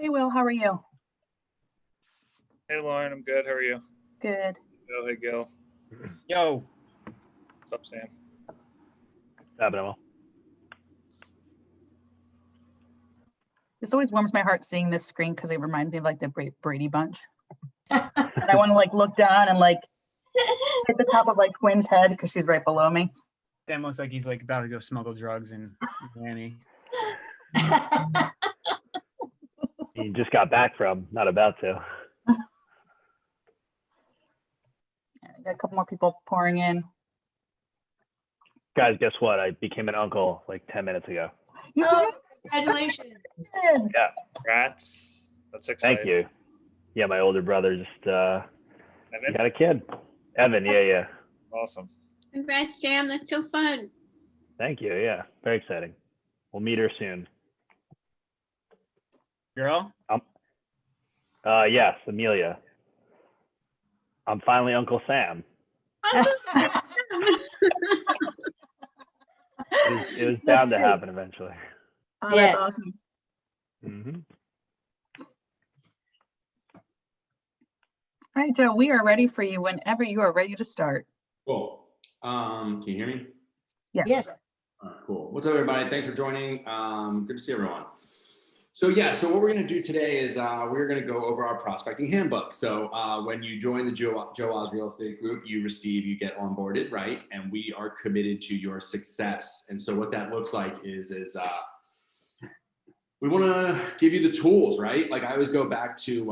Hey, Will, how are you? Hey, Lauren, I'm good. How are you? Good. Oh, hey, Gil. Yo. What's up, Sam? Happening. This always warms my heart seeing this screen because it reminds me of like the Brady Bunch. And I want to like look down and like hit the top of like Quinn's head because she's right below me. Sam looks like he's like about to go smuggle drugs in Miami. He just got back from, not about to. I got a couple more people pouring in. Guys, guess what? I became an uncle like 10 minutes ago. You Oh, congratulations. did? Yeah. Congrats. That's exciting. Thank you. Yeah, my older brother just Evan? got a kid. Evan, yeah. Awesome. Congrats, Sam. That's so fun. Thank you. Yeah, very exciting. We'll meet her soon. Girl? Yes, Amelia. I'm finally Uncle Sam. It was bound to happen eventually. Oh, that's awesome. Mm-hmm. All right, Joe, we are ready for you whenever you are ready to start. Cool. Can you hear me? Yes. All right, cool. What's up, everybody? Thanks for joining. Good to see everyone. So what we're going to do today is we're going to go over our prospecting handbook. So when you join the Joe Oz Real Estate Group, you get onboarded, right? And we are committed to your success. And so what that looks like is we want to give you the tools, right? Like I always go back to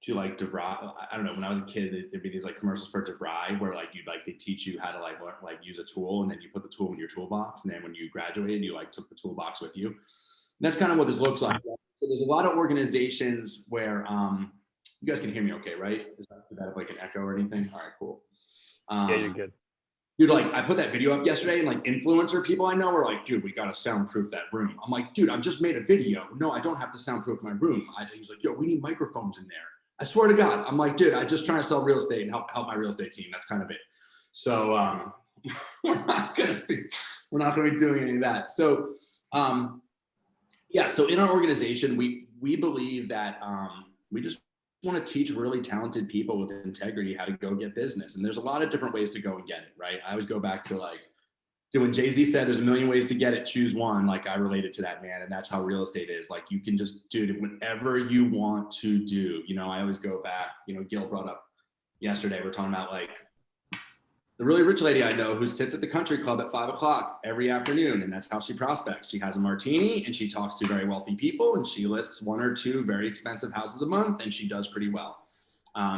like DeVry. I don't know, when I was a kid, there'd be these like commercials for DeVry where like they teach you how to like use a tool, and then you put the tool in your toolbox, and then when you graduated, you like took the toolbox with you. And that's kind of what this looks like. So there's a lot of organizations where you guys can hear me okay, right? Is that like an echo or anything? All right, cool. Yeah, you're good. Dude, like I put that video up yesterday, and like influencer people I know were like, dude, we got to soundproof that room. I'm like, dude, I've just made a video. No, I don't have to soundproof my room. He's like, yo, we need microphones in there. I swear to God. I'm like, dude, I'm just trying to sell real estate and help my real estate team. That's kind of it. So we're not gonna be doing any of that. So so in our organization, we believe that we just want to teach really talented people with integrity how to go get business. And there's a lot of different ways to go and get it, right? I always go back to like, dude, when Jay-Z said there's a million ways to get it, choose one. Like I related to that, man. And that's how real estate is. Like you can just do it whatever you want to do. You know, I always go back, Gil brought up yesterday, we're talking about like the really rich lady I know who sits at the country club at 5 o'clock every afternoon. And that's how she prospects. She has a martini and she talks to very wealthy people, and she lists 1 or 2 very expensive houses a month, and she does pretty well.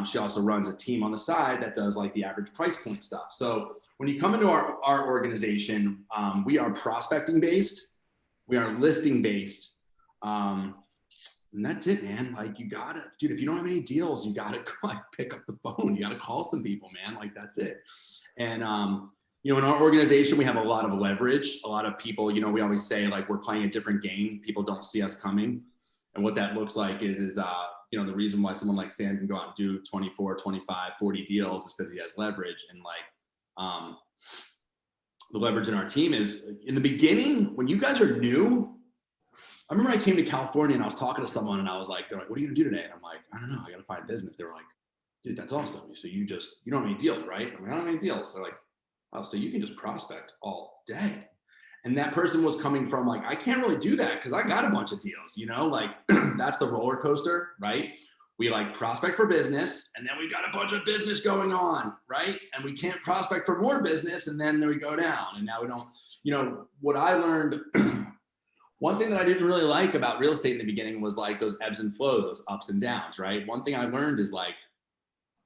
She also runs a team on the side that does like the average price point stuff. So when you come into our organization, we are prospecting based, we are listing based, and that's it, man. Like you gotta, dude, if you don't have any deals, you gotta like pick up the phone, you gotta call some people, man. Like that's it. And in our organization, we have a lot of leverage. A lot of people, we always say like we're playing a different game. People don't see us coming, and what that looks like is the reason why someone like Sam can go out and do 24, 25, 40 deals is because he has leverage. And like the leverage in our team is in the beginning, when you guys are new. I remember I came to California and I was talking to someone and I was like, they're like, what are you gonna do today? And I'm like, I don't know, I gotta find business. They were like, dude, that's awesome. So you don't have any deals, right? I'm like, I don't have any deals. They're like, oh, so you can just prospect all day. And that person was coming from like, I can't really do that because I got a bunch of deals, like that's the roller coaster, right? We like prospect for business, and then we got a bunch of business going on, right? And we can't prospect for more business, and then we go down. And now we don't, what I learned, one thing that I didn't really like about real estate in the beginning was like those ebbs and flows, those ups and downs, right? One thing I learned is like,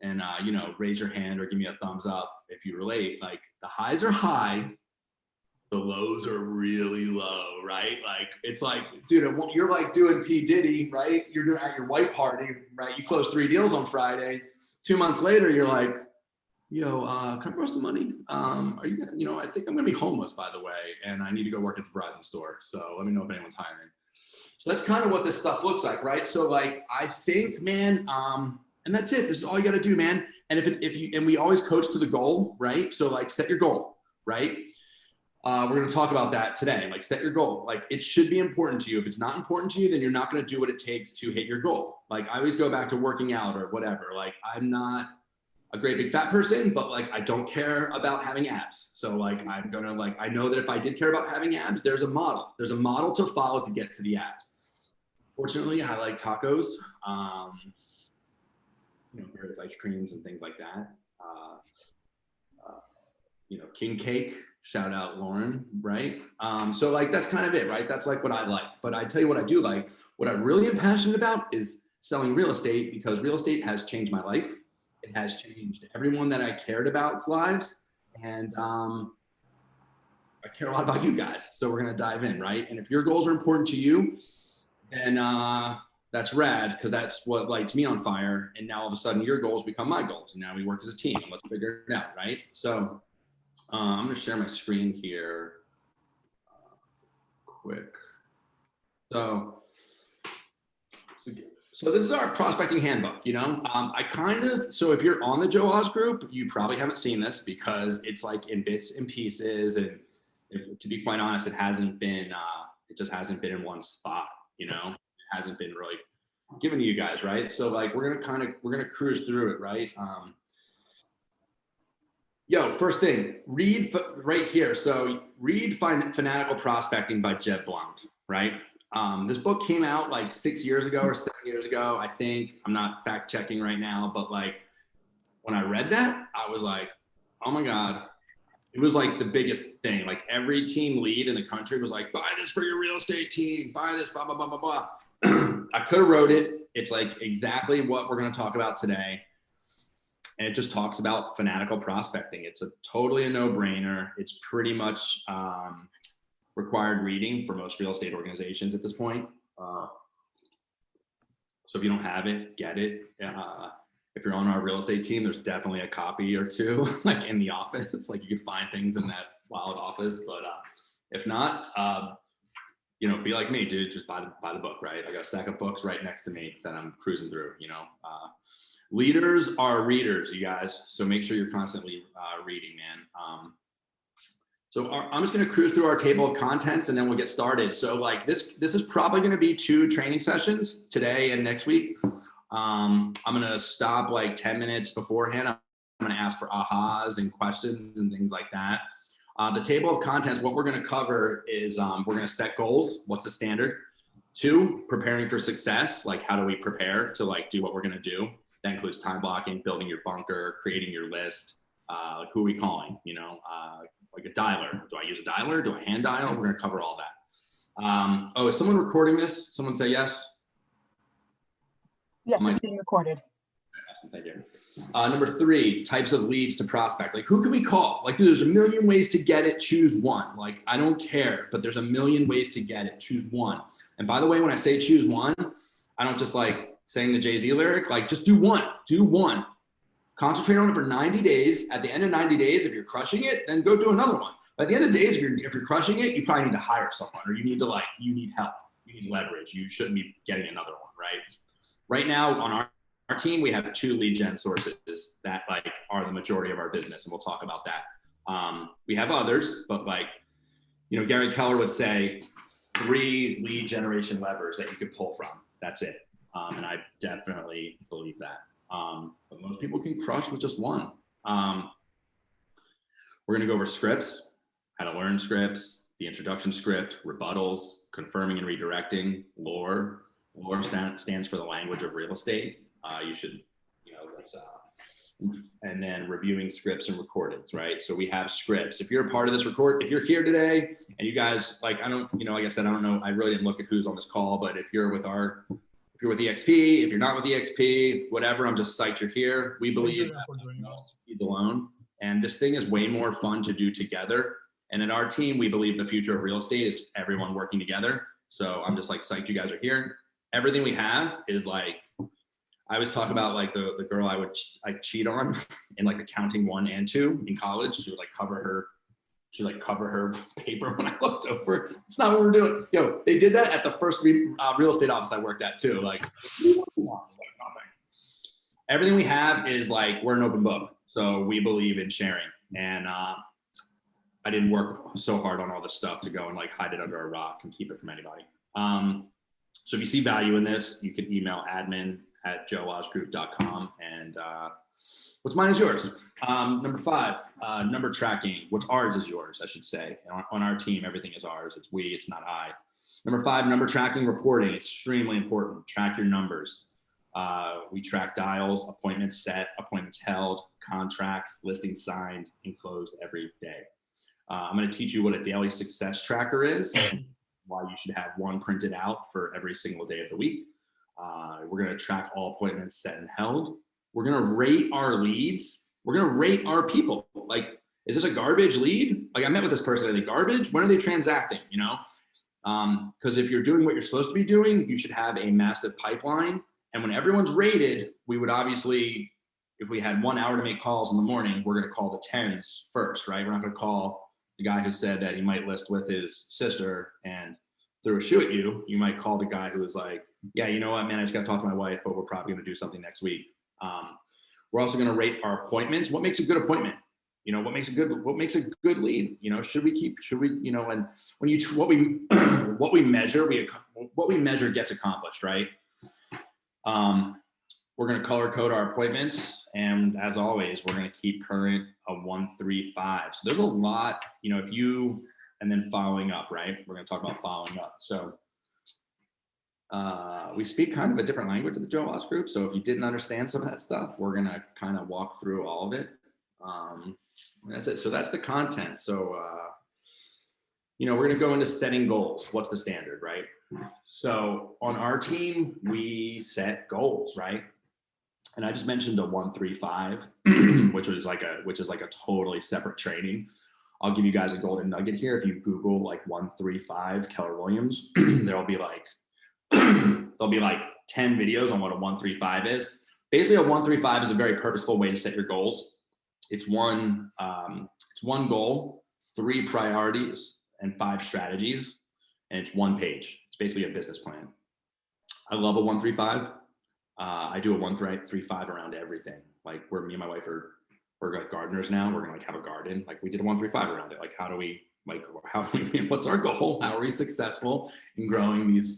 and raise your hand or give me a thumbs up if you relate, like the highs are high, the lows are really low, right? Like, it's like, dude, you're like doing P. Diddy, right? You're doing at your white party, right? You close 3 deals on Friday. 2 months later, you're like, yo, can I borrow some money? Are you, I think I'm gonna be homeless, by the way, and I need to go work at the Verizon store. So let me know if anyone's hiring. So that's kind of what this stuff looks like, right? So like, I think, man, and that's it. This is all you gotta do, man. And and we always coach to the goal, right? So like set your goal, right? we're going to talk about that today. Like, set your goal. Like, it should be important to you. If it's not important to you, then you're not going to do what it takes to hit your goal. Like, I always go back to working out or whatever. Like, I'm not a great big fat person, but like, I don't care about having abs. So like, I'm going to like, I know that if I did care about having abs, there's a model to follow to get to the abs. Fortunately, I like tacos, various ice creams and things like that. King cake, shout out Lauren, right? So like, that's kind of it, right? That's like what I like. But I tell you what I do like. What I really am passionate about is selling real estate, because real estate has changed my life. It has changed everyone that I cared about's lives. And I care a lot about you guys. So we're going to dive in, right? And if your goals are important to you, then that's rad, because that's what lights me on fire. And now all of a sudden your goals become my goals. And now we work as a team. Let's figure it out, right? So I'm going to share my screen here quick. So this is our prospecting handbook, so if you're on the Joe Oz group, you probably haven't seen this because it's like in bits and pieces. And to be quite honest, it just hasn't been in one spot, it hasn't been really given to you guys, right? So like, we're going to cruise through it, right? First thing, read right here. So read Fanatical Prospecting by Jeb Blount, right? This book came out like 6 years ago or 7 years ago, I think. I'm not fact checking right now, but like, when I read that, I was like, oh my God. It was like the biggest thing. Like, every team lead in the country was like, buy this for your real estate team, buy this, blah, blah, blah, blah, blah. I could have wrote it. It's like exactly what we're going to talk about today. And it just talks about fanatical prospecting. It's totally a no-brainer. It's pretty much required reading for most real estate organizations at this point. So if you don't have it, get it. If you're on our real estate team, there's definitely a copy or two like in the office. Like, you could find things in that wild office, but if not, be like me, dude, just buy the book, right? I got a stack of books right next to me that I'm cruising through, Leaders are readers, you guys. So make sure you're constantly reading, man. I'm just going to cruise through our table of contents and then we'll get started. So like, this is probably going to be 2 training sessions, today and next week. I'm going to stop like 10 minutes beforehand. I'm going to ask for ahas and questions and things like that. The table of contents, what we're going to cover is we're going to set goals. What's the standard? 2, preparing for success. Like, how do we prepare to like do what we're going to do? That includes time blocking, building your bunker, creating your list. Who are we calling? Like a dialer. Do I use a dialer? Do I hand dial? We're going to cover all that. Is someone recording this? Someone say yes. Yes, it's being recorded. Thank you. Number 3, types of leads to prospect. Like, who can we call? Like, there's a million ways to get it. Choose one. Like, I don't care, but there's a million ways to get it. Choose one. And by the way, when I say choose one, I don't just like saying the Jay-Z lyric. Like, just do one. Do one. Concentrate on it for 90 days. At the end of 90 days, if you're crushing it, then go do another one. But at the end of days, if you're crushing it, you probably need to hire someone, or you need help. You need leverage. You shouldn't be getting another one, right? Right now on our team, we have 2 lead gen sources that like are the majority of our business. And we'll talk about that. We have others, but like, Gary Keller would say 3 lead generation levers that you could pull from. That's it. And I definitely believe that. But most people can crush with just one. We're going to go over scripts, how to learn scripts, the introduction script, rebuttals, confirming and redirecting, lore. Lore stands for the language of real estate. You should, and then reviewing scripts and recordings, right? So we have scripts. If you're a part of this if you're here today and you guys, like, like I said, I don't know, I really didn't look at who's on this call, but if you're with EXP, if you're not with EXP, whatever, I'm just psyched you're here. We believe that alone. And this thing is way more fun to do together. And in our team, we believe the future of real estate is everyone working together. So I'm just like psyched you guys are here. Everything we have is like, I always talk about like the girl I cheat on in like accounting 1 and 2 in college. She would like cover her paper when I looked over. It's not what we're doing. They did that at the first real estate office I worked at too. Like, nothing. Everything we have is like, we're an open book. So we believe in sharing. And I I didn't work so hard on all this stuff to go and like hide it under a rock and keep it from anybody. So if you see value in this, you can email admin@joeozgroup.com, and what's mine is yours. Number 5, number tracking. What's ours is yours, I should say. On our team, everything is ours. It's we, it's not I. Number 5, number tracking reporting. Extremely important. Track your numbers. We track dials, appointments set, appointments held, contracts, listings signed, and closed every day. I'm going to teach you what a daily success tracker is, why you should have one printed out for every single day of the week. We're going to track all appointments set and held. We're going to rate our leads. We're going to rate our people. Like, is this a garbage lead? Like, I met with this person, are they garbage? When are they transacting? You know, because if you're doing what you're supposed to be doing, you should have a massive pipeline. And when everyone's rated, we would obviously, if we had 1 hour to make calls in the morning, we're going to call the 10s first, right? We're not going to call the guy who said that he might list with his sister and threw a shoe at you. You might call the guy who was like, yeah, you know what, man, I just got to talk to my wife, but we're probably going to do something next week. We're also going to rate our appointments. What makes a good appointment? You know, what makes a good lead? You know, should we, you know, and when you, what we measure gets accomplished, right? We're going to color code our appointments. And as always, we're going to keep current a 1-3-5. So there's a lot, you know, and then following up, right? We're going to talk about following up. So we speak kind of a different language at the Joe Oz Group. So if you didn't understand some of that stuff, we're going to kind of walk through all of it. That's it. So that's the content. So, you know, we're going to go into setting goals. What's the standard, right? So on our team, we set goals, right? And I just mentioned a 1-3-5, which is like a totally separate training. I'll give you guys a golden nugget here. If you Google like 1-3-5 Keller Williams, there'll be like 10 videos on what a 1-3-5 is. Basically, a 1-3-5 is a very purposeful way to set your goals. It's one goal, 3 priorities, and 5 strategies, and it's 1 page. It's basically a business plan. I love a 1-3-5. I do a 1-3-5 around everything. Like me and my wife we're like gardeners now. We're gonna like have a garden. Like we did a 1-3-5 around it. Like what's our goal? How are we successful in growing these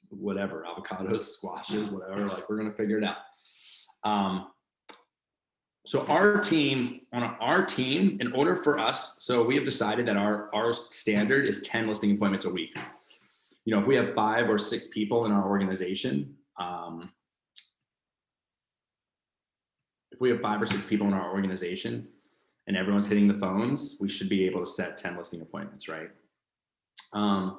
whatever, avocados, squashes, whatever? Like we're gonna figure it out. So on our team, in order for us, so we have decided that our standard is 10 listing appointments a week. You know, if we have 5 or 6 people in our organization, and everyone's hitting the phones, we should be able to set 10 listing appointments, right? On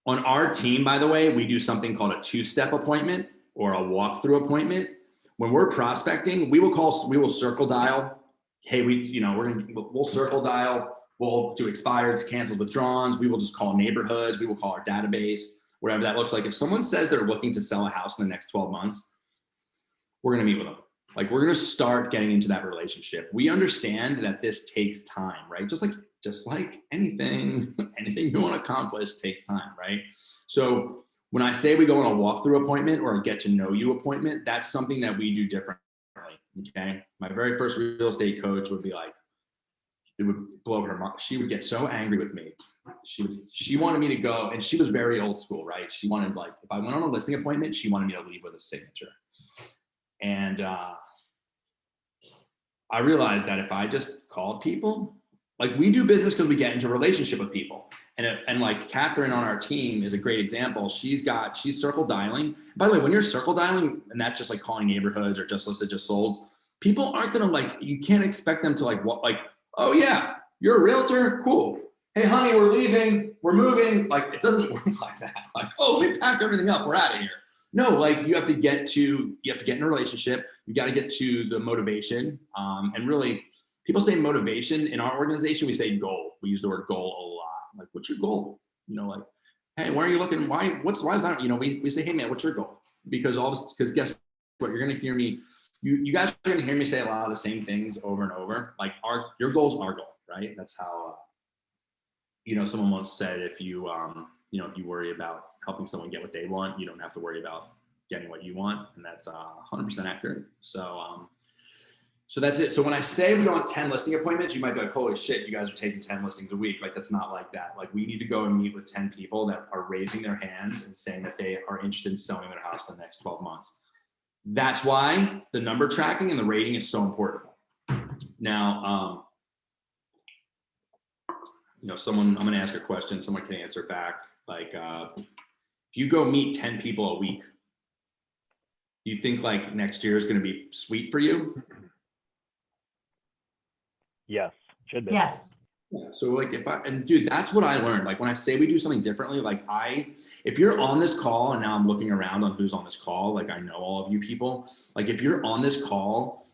our team, by the way, we do something called a 2-step appointment or a walkthrough appointment. When we're prospecting, we will circle dial. Hey, we'll circle dial. We'll do expireds, cancels, withdrawns. We will just call neighborhoods. We will call our database, whatever that looks like. If someone says they're looking to sell a house in the next 12 months, we're going to meet with them. Like we're going to start getting into that relationship. We understand that this takes time, right? Just like anything you want to accomplish takes time, right? So when I say we go on a walkthrough appointment or a get to know you appointment, that's something that we do differently. Okay. My very first real estate coach would be like, it would blow her mind. She would get so angry with me. She wanted me to go, and she was very old school, right? She wanted, like, if I went on a listing appointment, she wanted me to leave with a signature. And I realized that if I just called people, like we do business because we get into a relationship with people. And like Catherine on our team is a great example. She's circle dialing. By the way, when you're circle dialing, and that's just like calling neighborhoods or just listed, just sold, people aren't going to you can't expect them to oh yeah, you're a realtor? Cool. Hey honey, we're leaving, we're moving. Like it doesn't work like that. Like, oh, let me pack everything up, we're out of here. No, like you have to get in a relationship. You got to get to the motivation. And really, people say motivation. In our organization, we say goal. We use the word goal a lot. Like, what's your goal? You know, like, hey, why are you looking? Why is that? You know, we say, hey man, what's your goal? Because guess what? You're gonna hear me. You guys are gonna hear me say a lot of the same things over and over. Like your goal's our goal, right? That's how. You know, someone once said, if you worry about helping someone get what they want, you don't have to worry about getting what you want, and that's 100% accurate. So So that's it. So when I say we want 10 listing appointments, you might be like, holy shit, you guys are taking 10 listings a week. Like, that's not like that. Like, we need to go and meet with 10 people that are raising their hands and saying that they are interested in selling their house in the next 12 months. That's why the number tracking and the rating is so important. Now, you know, I'm going to ask a question. Someone can answer back. Like, if you go meet 10 people a week, do you think like next year is going to be sweet for you? Yes, should be. Yes. Yeah. So like dude, that's what I learned. Like when I say we do something differently, like if you're on this call, and now I'm looking around on who's on this call, like I know all of you people, like if you're on this call,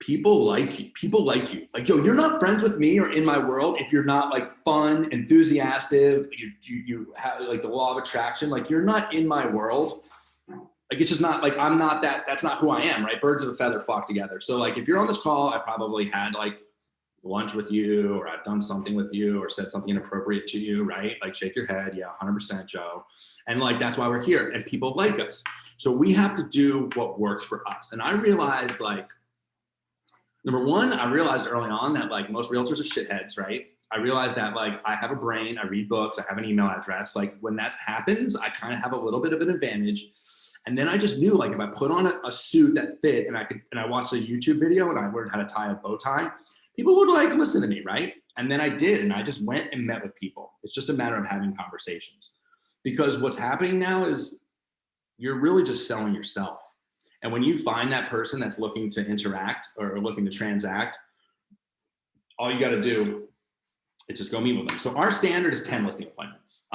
people like you. Like, yo, you're not friends with me or in my world if you're not like fun, enthusiastic, you have like the law of attraction, like you're not in my world. Like, it's just not like, I'm not that's not who I am, right? Birds of a feather flock together. So like, if you're on this call, I probably had like lunch with you, or I've done something with you, or said something inappropriate to you, right? Like, shake your head. Yeah, 100%, Joe. And like, that's why we're here, and people like us. So we have to do what works for us. And I realized, like, number one, I realized early on that like most realtors are shitheads, right? I realized that like I have a brain, I read books, I have an email address. Like when that happens, I kind of have a little bit of an advantage. And then I just knew, like, if I put on a suit that fit and I watched a YouTube video and I learned how to tie a bow tie, people would like listen to me, right? And then I did, and I just went and met with people. It's just a matter of having conversations, because what's happening now is you're really just selling yourself. And when you find that person that's looking to interact or looking to transact, all you got to do is just go meet with them. So our standard is 10 listing appointments.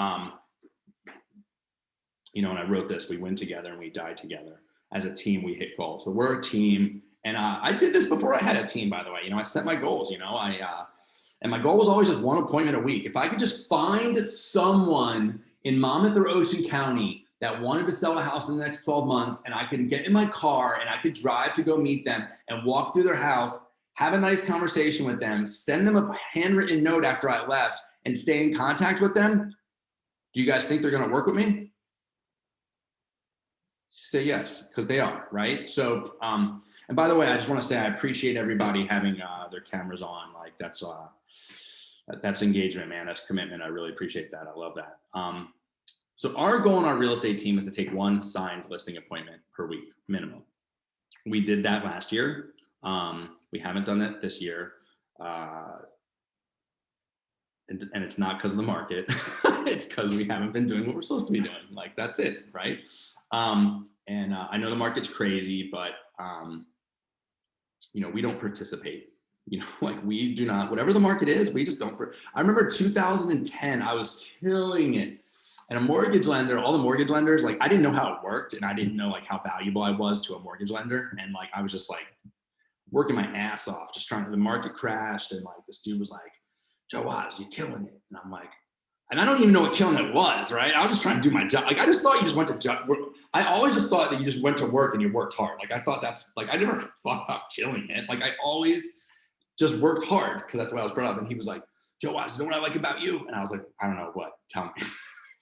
You know, and I wrote this, we win together and we die together. As a team, we hit goals. So we're a team. And I did this before I had a team, by the way. You know, I set my goals, you know, and my goal was always just one appointment a week. If I could just find someone in Monmouth or Ocean County that wanted to sell a house in the next 12 months, and I could get in my car and I could drive to go meet them and walk through their house, have a nice conversation with them, send them a handwritten note after I left, and stay in contact with them, do you guys think they're going to work with me? Say yes, because they are, right? So, and by the way, I just want to say I appreciate everybody having their cameras on. Like that's engagement, man. That's commitment. I really appreciate that. I love that. So our goal in our real estate team is to take one signed listing appointment per week, minimum. We did that last year. We haven't done that this year. And it's not because of the market. It's because we haven't been doing what we're supposed to be doing. Like, that's it, right? I know the market's crazy, but you know, we don't participate. You know, like we do not, whatever the market is, we just don't. I remember 2010, I was killing it. And a mortgage lender, all the mortgage lenders, like I didn't know how it worked, and I didn't know like how valuable I was to a mortgage lender. And like, I was just like working my ass off, just trying to, the market crashed. And like, this dude was like, Joe Oz, you're killing it. And I'm like, and I don't even know what killing it was, right? I was just trying to do my job. Like, I just thought you just went to work. I always just thought that you just went to work and you worked hard. Like, I thought that's like, I never thought about killing it. Like, I always just worked hard because that's the way I was brought up. And he was like, Joe Oz, you know what I like about you? And I was like, I don't know what, tell me.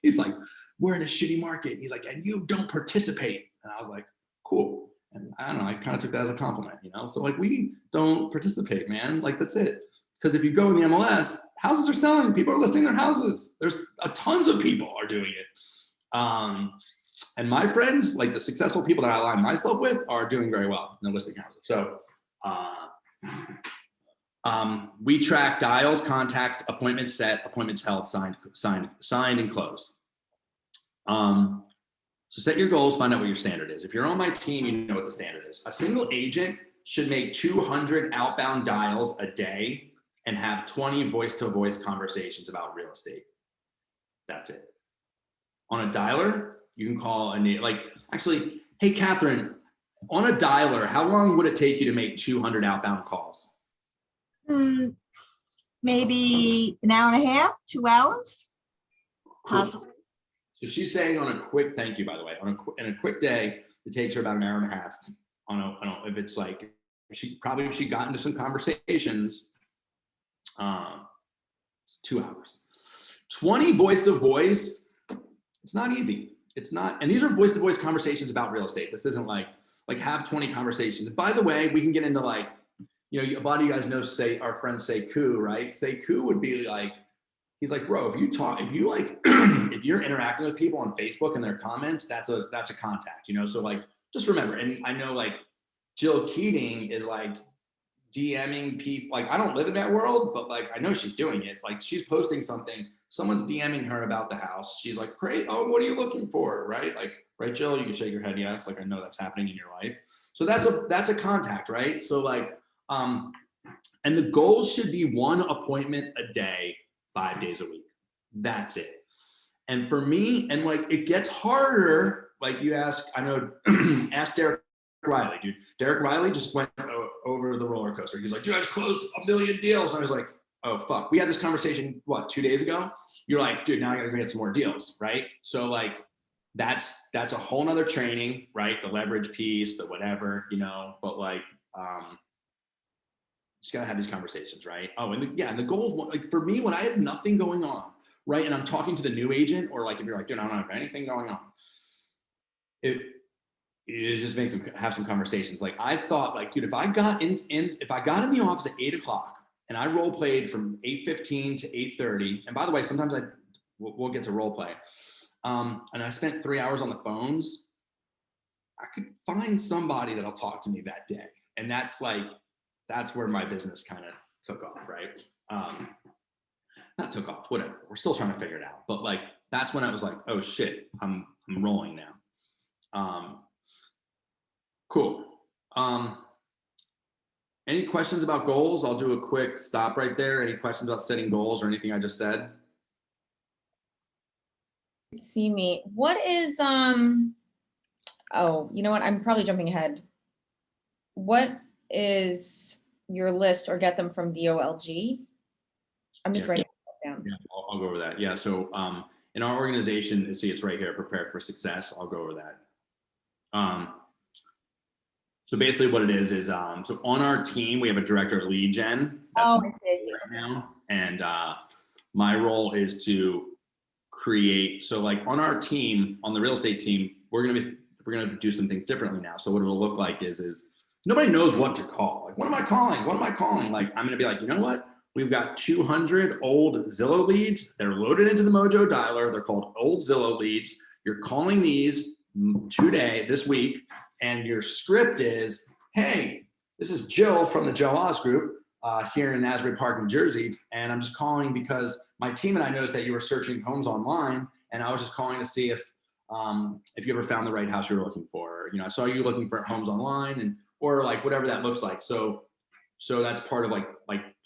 He's like, we're in a shitty market. He's like, and you don't participate. And I was like, cool. And I don't know, I kind of took that as a compliment, you know? So like, we don't participate, man. Like, that's it. Because if you go in the MLS, houses are selling. People are listing their houses. There's tons of people are doing it. And my friends, like the successful people that I align myself with, are doing very well in the listing houses. So we track dials, contacts, appointments set, appointments held, signed, and closed. So set your goals, find out what your standard is. If you're on my team, you know what the standard is. A single agent should make 200 outbound dials a day and have 20 voice-to-voice conversations about real estate. That's it. On a dialer, you can call actually, hey, Catherine, on a dialer, how long would it take you to make 200 outbound calls? Maybe an hour and a half, 2 hours. Cool. So she's saying on a quick, thank you, by the way, in a quick day, it takes her about an hour and a half. If it's like, if she got into some conversations, it's 2 hours. 20 voice-to-voice, it's not easy. It's not, and these are voice-to-voice conversations about real estate. This isn't like have 20 conversations. By the way, we can get into like, you know, a lot of you guys know, say our friend Sekou, right? Sekou would be like, he's like, bro, if you like, if you're interacting with people on Facebook and their comments, that's a contact, you know? So like, just remember, and I know like Jill Keating is like DMing people. Like, I don't live in that world, but like, I know she's doing it. Like, she's posting something, someone's DMing her about the house. She's like, great. Oh, what are you looking for? Right? Like, right, Jill, you can shake your head. Yes. Like, I know that's happening in your life. So that's a contact, right? So like, and the goal should be one appointment a day, 5 days a week. That's it. And for me, and like, it gets harder. Like you ask, I know, ask Derek Riley, dude. Derek Riley just went over the roller coaster. He's like, dude, I just closed 1 million deals. And I was like, oh, fuck. We had this conversation, what, 2 days ago? You're like, dude, now I gotta go get some more deals, right? So like, that's a whole nother training, right? The leverage piece, the whatever, you know, but like, just gotta have these conversations, right? Oh, and the goals, like for me, when I have nothing going on, right? And I'm talking to the new agent, or like, if you're like, dude, I don't have anything going on, it just makes them have some conversations. Like I thought, like, dude, if I got in the office at 8 o'clock and I role played from 8:15 to 8:30, and by the way, sometimes we'll get to role play, and I spent 3 hours on the phones, I could find somebody that'll talk to me that day, and that's where my business kind of took off, right? Not took off, whatever. We're still trying to figure it out, but like that's when I was like, oh shit, I'm rolling now. Cool. Any questions about goals? I'll do a quick stop right there. Any questions about setting goals or anything I just said? See me. What is oh, you know what? I'm probably jumping ahead. What is your list, or get them from DOLG? I'm just writing it down. Yeah, I'll go over that. Yeah. So in our organization, see, it's right here, Prepare for Success. I'll go over that. So basically what it is so on our team, we have a director of lead gen. That's I see. right now. And my role is to create, so like on our team, on the real estate team, we're gonna do some things differently now. So what it'll look like is nobody knows what to call. Like, what am I calling? What am I calling? Like, I'm gonna be like, you know what? We've got 200 old Zillow leads. They're loaded into the Mojo dialer. They're called old Zillow leads. You're calling these today, this week, and your script is, hey, this is Jill from the Joe Oz Group here in Asbury Park, New Jersey, and I'm just calling because my team and I noticed that you were searching homes online, and I was just calling to see if you ever found the right house you were looking for. You know, I saw you looking for homes online, and or like whatever that looks like. So that's part of like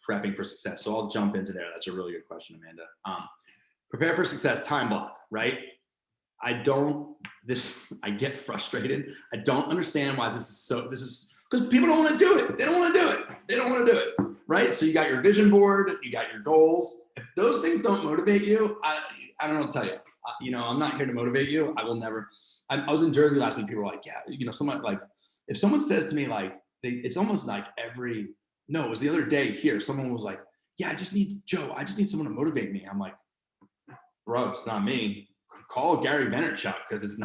prepping for success. So I'll jump into there. That's a really good question, Amanda. Prepare for success, time block, right? I get frustrated. I don't understand why this is because people don't want to do it. They don't want to do it. Right? So you got your vision board, you got your goals. If those things don't motivate you, I don't know what to tell you. You know, I'm not here to motivate you. I will never. I was in Jersey last week. People were like, yeah, you know, someone like, if someone says to me like, it's almost like it was the other day here. Someone was like, yeah, I just need someone to motivate me. I'm like, bro, it's not me. Call Gary Vaynerchuk, because it's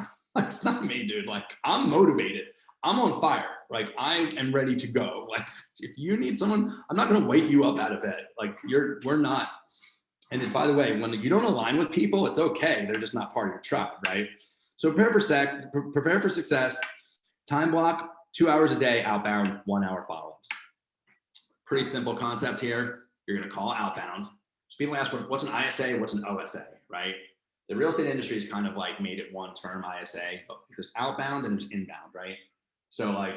not me, dude. Like, I'm motivated. I'm on fire. Like, I am ready to go. Like, if you need someone, I'm not going to wake you up out of bed. Like, we're not. And then, by the way, when you don't align with people, it's okay. They're just not part of your tribe, right? So prepare for success. Time block, 2 hours a day, outbound, 1 hour follow-ups. Pretty simple concept here. You're going to call outbound. So people ask, what's an ISA? What's an OSA, right? The real estate industry is kind of like made it one term, ISA, but there's outbound and there's inbound, right? So like,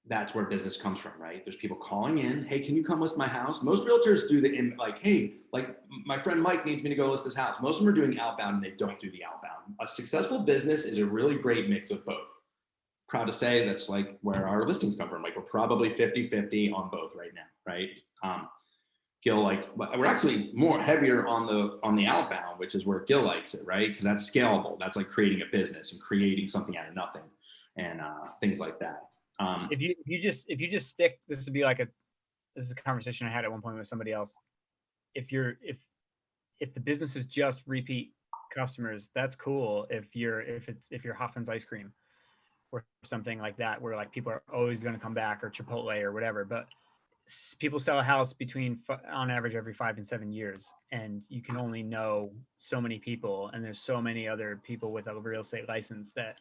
that's where business comes from, right? There's people calling in, hey, can you come list my house? Most realtors do hey, like my friend Mike needs me to go list his house. Most of them are doing outbound and they don't do the outbound. A successful business is a really great mix of both. Proud to say that's like where our listings come from. Like, we're probably 50-50 on both right now, right? Gil likes, we're actually more heavier on the outbound, which is where Gil likes it, right? Because that's scalable. That's like creating a business and creating something out of nothing, and things like that. If you just stick, this would be like this is a conversation I had at one point with somebody else. If the business is just repeat customers, that's cool. If you're Hoffman's ice cream, or something like that, where like people are always going to come back, or Chipotle or whatever. But people sell a house between on average every 5 and 7 years, and you can only know so many people, and there's so many other people with a real estate license that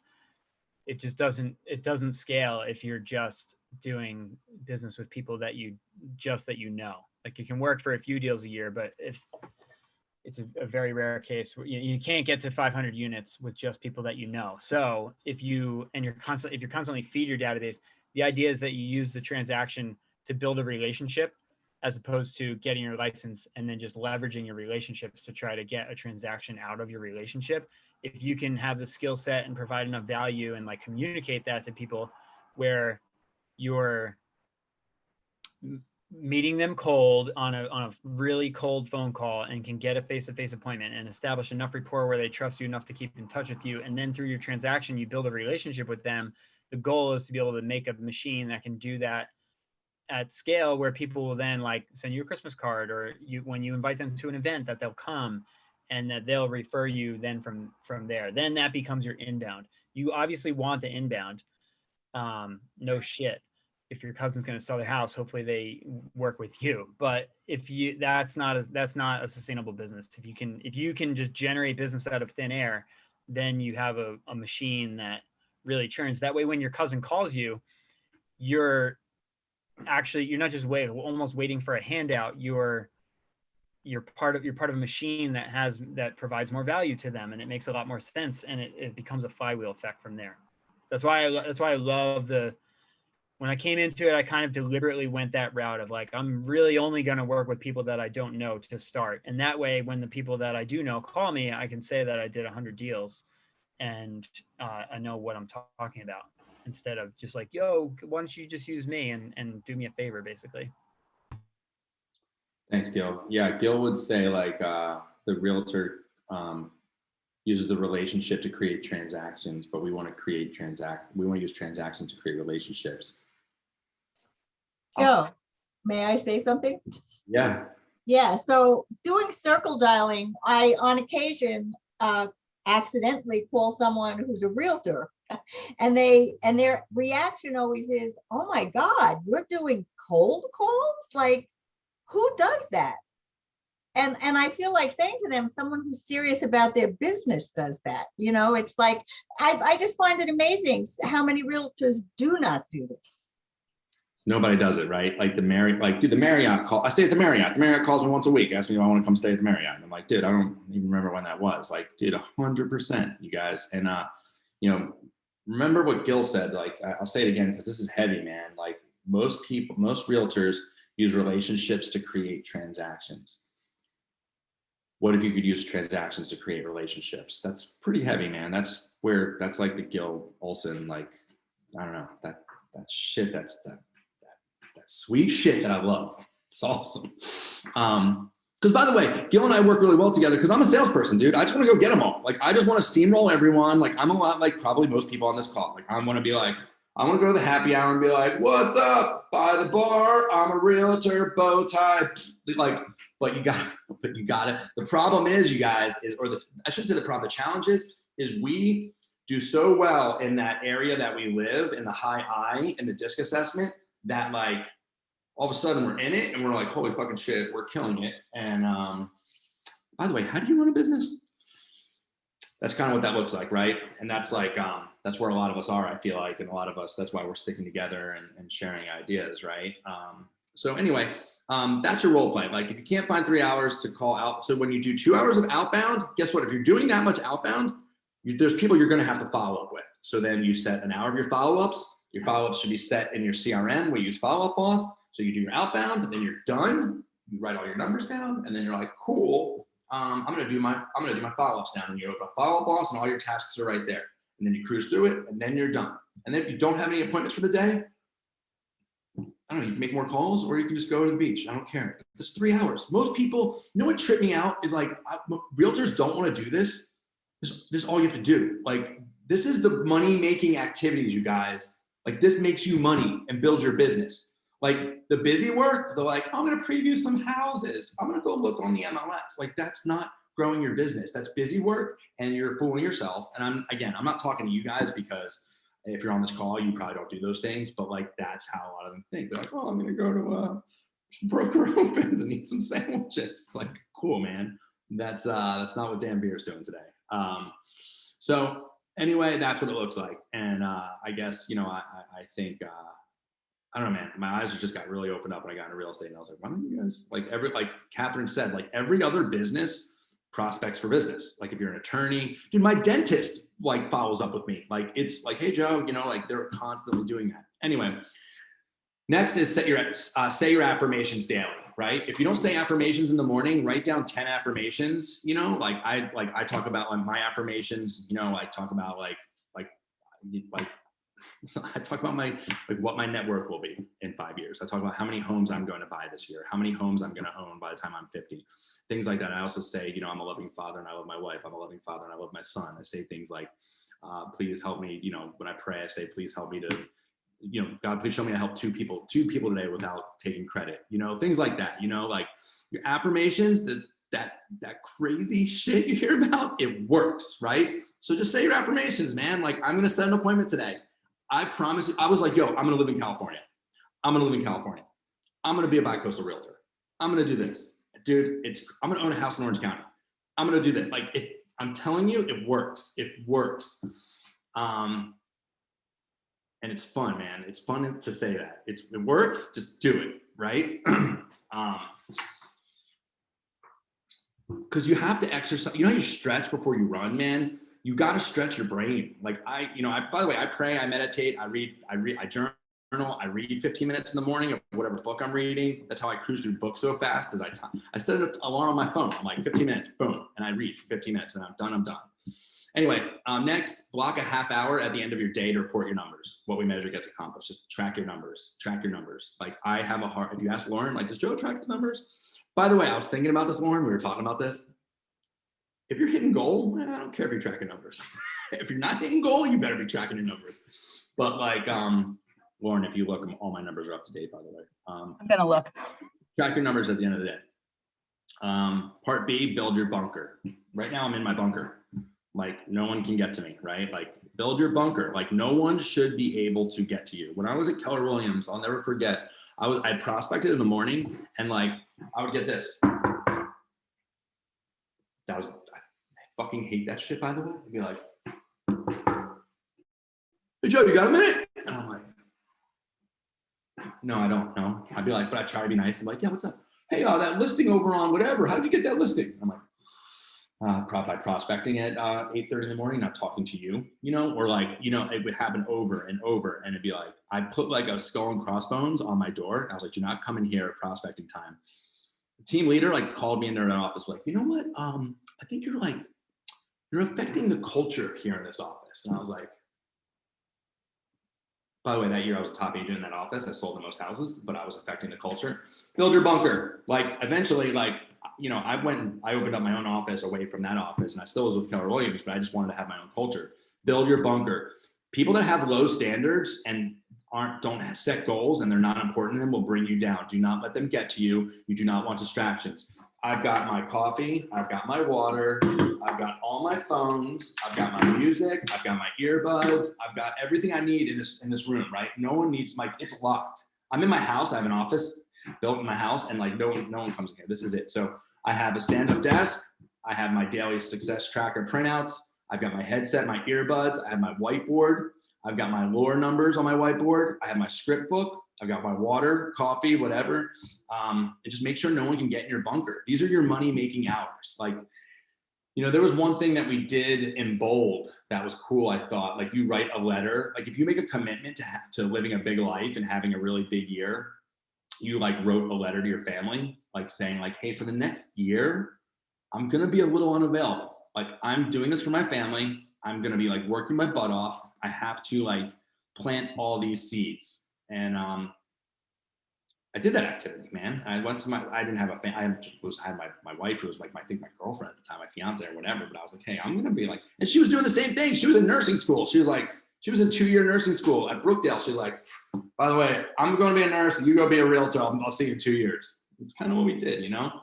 it just doesn't scale if you're just doing business with people that you know. Like you can work for a few deals a year, but if it's a very rare case where you can't get to 500 units with just people that you know. So if you're constantly feed your database, the idea is that you use the transaction to build a relationship, as opposed to getting your license and then just leveraging your relationships to try to get a transaction out of your relationship. If you can have the skill set and provide enough value and like communicate that to people, where you're meeting them cold on a really cold phone call, and can get a face-to-face appointment and establish enough rapport where they trust you enough to keep in touch with you, and then through your transaction you build a relationship with them. The goal is to be able to make a machine that can do that at scale, where people will then like send you a Christmas card, or when you invite them to an event, that they'll come, and that they'll refer you then from there. Then that becomes your inbound. You obviously want the inbound. No shit. If your cousin's going to sell their house, hopefully they work with you. But that's not a sustainable business. If you can just generate business out of thin air, then you have a machine that really churns. That way, when your cousin calls you, you're not just almost waiting for a handout. You're part of a machine that provides more value to them, and it makes a lot more sense, and it becomes a flywheel effect from there. That's why I love when I came into it, I kind of deliberately went that route of like, I'm really only going to work with people that I don't know to start. And that way, when the people that I do know call me, I can say that I did 100 deals, and I know what I'm talking about, instead of just like, yo, why don't you just use me and do me a favor, basically. Thanks, Gil. Yeah, Gil would say like the realtor uses the relationship to create transactions, but we want to use transactions to create relationships. Joe, may I say something? Yeah. Yeah, so doing circle dialing, I on occasion accidentally call someone who's a realtor, and their reaction always is, oh my God, you're doing cold calls? Like, who does that? And I feel like saying to them, someone who's serious about their business does that. It's like, I just find it amazing how many realtors do not do this. Nobody does it, right? Like the Marriott call. I stay at the Marriott. The Marriott calls me once a week, asks me if I want to come stay at the Marriott. And I'm like, dude, I don't even remember when that was. Like, dude, 100%, you guys. And remember what Gil said. Like, I'll say it again because this is heavy, man. Like most realtors use relationships to create transactions. What if you could use transactions to create relationships? That's pretty heavy, man. That's like the Gil Olson, like, I don't know, that shit, that sweet shit that I love. It's awesome. Because by the way, Gil and I work really well together because I'm a salesperson, dude. I just want to go get them all. Like, I just want to steamroll everyone. Like, I'm a lot like probably most people on this call. Like, I want to go to the happy hour and be like, what's up? By the bar, I'm a realtor, bow tie. Like, but you got it. The problem is, you guys, I shouldn't say the problem. The challenge is we do so well in that area that we live in, the high I, in the DISC assessment, that like all of a sudden we're in it and we're like, holy fucking shit, we're killing it. And by the way, how do you run a business? That's kind of what that looks like, right? And that's like, that's where a lot of us are, I feel like, and a lot of us, that's why we're sticking together and sharing ideas, right? So anyway, that's your role play. Like, if you can't find 3 hours to call out, so when you do 2 hours of outbound, guess what? If you're doing that much outbound, there's people you're going to have to follow up with. So then you set an hour of your follow-ups. Your follow-ups should be set in your CRM. We use Follow-Up Boss. So you do your outbound, and then you're done. You write all your numbers down, and then you're like, cool. I'm gonna do my follow-ups now. And you open up Follow-Up Boss, and all your tasks are right there. And then you cruise through it, and then you're done. And then if you don't have any appointments for the day, I don't know, you can make more calls, or you can just go to the beach. I don't care. It's 3 hours. Most people, what tripped me out is like, realtors don't want to do this. This is all you have to do. Like, this is the money-making activities, you guys. Like, this makes you money and builds your business. Like, the busy work, they're like, I'm going to preview some houses. I'm going to go look on the MLS. Like, that's not growing your business. That's busy work, and you're fooling yourself. And I'm not talking to you guys because if you're on this call, you probably don't do those things, but like, that's how a lot of them think. They're like, oh, I'm going to go to Broker Opens and eat some sandwiches. It's like, cool, man. That's not what Dan Beer's doing today. So anyway, that's what it looks like. And I guess, you know, I think, I don't know, man, my eyes just got really opened up when I got into real estate. And I was like, why don't you guys, like Catherine said, like every other business prospects for business. Like if you're an attorney, dude, my dentist like follows up with me. Like, it's like, hey Joe, you know, like they're constantly doing that. Anyway, next is say your affirmations daily, right? If you don't say affirmations in the morning, write down 10 affirmations, you know, like I talk about like my affirmations, you know, I talk about like so I talk about what my net worth will be in 5 years. I talk about how many homes I'm going to buy this year, how many homes I'm going to own by the time I'm 50, things like that. I also say, you know, I'm a loving father and I love my wife. I'm a loving father and I love my son. I say things like, please help me. You know, when I pray, I say, please help me to, you know, God, please show me to help two people today without taking credit, you know, things like that, you know, like your affirmations, that crazy shit you hear about, it works, right? So just say your affirmations, man. Like, I'm going to set an appointment today. I promise you, I was like, yo, I'm going to live in California. I'm going to live in California. I'm going to be a bi-coastal realtor. I'm going to do this. Dude, I'm going to own a house in Orange County. I'm going to do that. Like, I'm telling you, it works. It works. And it's fun, man. It's fun to say that. It works. Just do it, right? Because you have to exercise. You know how you stretch before you run, man? You got to stretch your brain. Like by the way, I pray, I meditate, I journal, I read 15 minutes in the morning of whatever book I'm reading. That's how I cruise through books so fast. I set an alarm on my phone. I'm like 15 minutes, boom. And I read for 15 minutes and I'm done. Anyway, next, block a half hour at the end of your day to report your numbers. What we measure gets accomplished. Just track your numbers. Like I have a heart. If you ask Lauren, like, does Joe track his numbers? By the way, I was thinking about this, Lauren. We were talking about this. If you're hitting goal, I don't care if you're tracking numbers. If you're not hitting goal, you better be tracking your numbers. But like, Lauren, if you look, all my numbers are up to date, by the way. I'm gonna look. Track your numbers at the end of the day. Part B, build your bunker. Right now I'm in my bunker. Like no one can get to me, right? Like build your bunker. Like no one should be able to get to you. When I was at Keller Williams, I'll never forget, I prospected in the morning and like, I would get this. I fucking hate that shit, by the way. I'd be like, hey Joe, you got a minute? And I'm like, no, I don't know. I'd be like, but I try to be nice. I'm like, yeah, what's up? Hey, that listing over on whatever. How'd you get that listing? I'm like, by prospecting at 8:30 in the morning, not talking to you, you know, or like, you know, it would happen over and over. And it'd be like, I put like a skull and crossbones on my door. I was like, do not come in here at prospecting time. The team leader like called me into their office, like, you know what? I think you're affecting the culture here in this office. And I was like, by the way, that year I was a top agent in that office. I sold the most houses, but I was affecting the culture. Build your bunker. Like eventually, like, you know, I opened up my own office away from that office and I still was with Keller Williams, but I just wanted to have my own culture. Build your bunker. People that have low standards and don't set goals and they're not important to them will bring you down. Do not let them get to you. You do not want distractions. I've got my coffee, I've got my water, I've got all my phones, I've got my music, I've got my earbuds, I've got everything I need in this room, right? No one needs it's locked. I'm in my house, I have an office built in my house and like no one comes in here. This is it. So I have a stand-up desk, I have my daily success tracker printouts, I've got my headset, my earbuds, I have my whiteboard, I've got my lure numbers on my whiteboard, I have my script book, I've got my water, coffee, whatever. And just make sure no one can get in your bunker. These are your money-making hours. Like, you know, there was one thing that we did in bold that was cool, I thought. Like you write a letter. Like if you make a commitment to living a big life and having a really big year, you like wrote a letter to your family, like saying like, hey, for the next year, I'm going to be a little unavailable. Like I'm doing this for my family. I'm going to be like working my butt off. I have to like plant all these seeds. And I did that activity, man. I went to I didn't have a I had my wife who was like I think my girlfriend at the time, my fiance or whatever. But I was like, hey, I'm gonna be like, and she was doing the same thing. She was in nursing school. She was in 2-year nursing school at Brookdale. She's like, by the way, I'm going to be a nurse. You go be a realtor. I'll see you in 2 years. It's kind of what we did, you know.